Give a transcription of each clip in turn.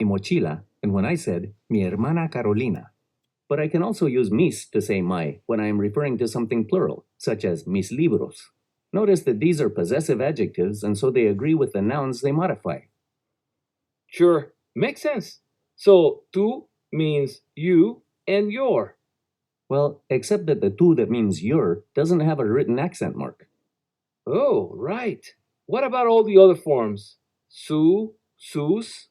mi mochila, and when I said mi hermana Carolina. But I can also use mis to say my when I am referring to something plural, such as mis libros. Notice that these are possessive adjectives, and so they agree with the nouns they modify. Sure, makes sense. So, tu means you and your. Well, except that the tu that means your doesn't have a written accent mark. Oh, right. What about all the other forms? Su, sus?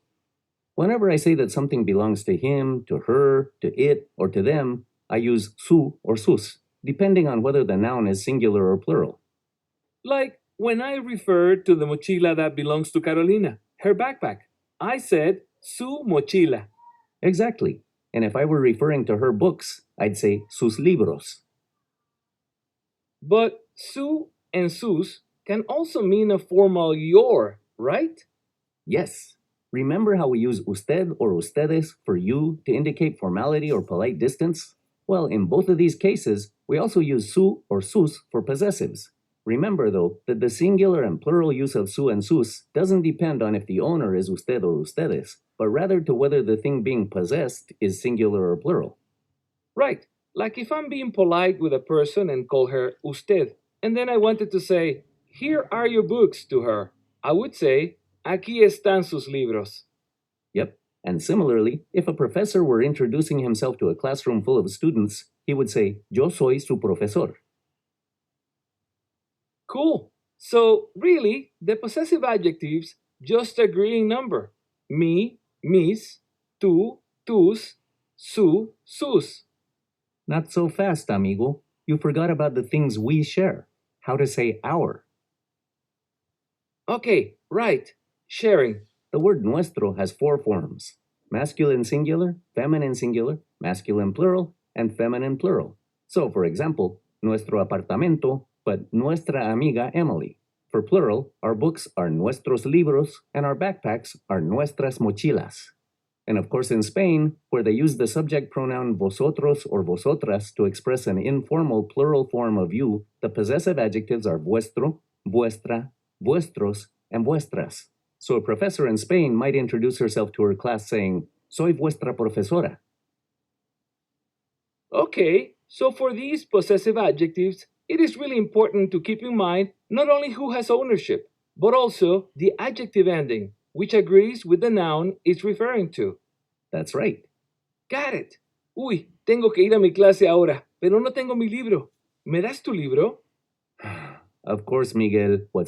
Whenever I say that something belongs to him, to her, to it, or to them, I use su or sus, depending on whether the noun is singular or plural. Like when I referred to the mochila that belongs to Carolina, her backpack, I said su mochila. Exactly. And if I were referring to her books, I'd say sus libros. But su and sus can also mean a formal your, right? Yes. Remember how we use usted or ustedes for you to indicate formality or polite distance? Well, in both of these cases, we also use su or sus for possessives. Remember, though, that the singular and plural use of su and sus doesn't depend on if the owner is usted or ustedes, but rather to whether the thing being possessed is singular or plural. Right. Like if I'm being polite with a person and call her usted, and then I wanted to say, here are your books to her, I would say, aquí están sus libros. Yep. And similarly, if a professor were introducing himself to a classroom full of students, he would say, Yo soy su profesor. Cool. So, really, the possessive adjectives just agree in number. Me, mis, tú, tus, su, sus. Not so fast, amigo. You forgot about the things we share. How to say our. Okay, right. Sharing. The word nuestro has four forms: masculine singular, masculine plural, and feminine plural. So, for example, nuestro apartamento, but nuestra amiga Emily. For plural, our books are nuestros libros, and our backpacks are nuestras mochilas. And of course, in Spain, where they use the subject pronoun vosotros or vosotras to express an informal plural form of you, the possessive adjectives are vuestro, vuestra, vuestros, and vuestras. So a professor in Spain might introduce herself to her class saying, Soy vuestra profesora. Okay, so for these possessive adjectives, it is really important to keep in mind not only who has ownership, but also the adjective ending, which agrees with the noun it's referring to. That's right. Got it. Uy, tengo que ir a mi clase ahora, pero no tengo mi libro. ¿Me das tu libro? Of course, Miguel, what's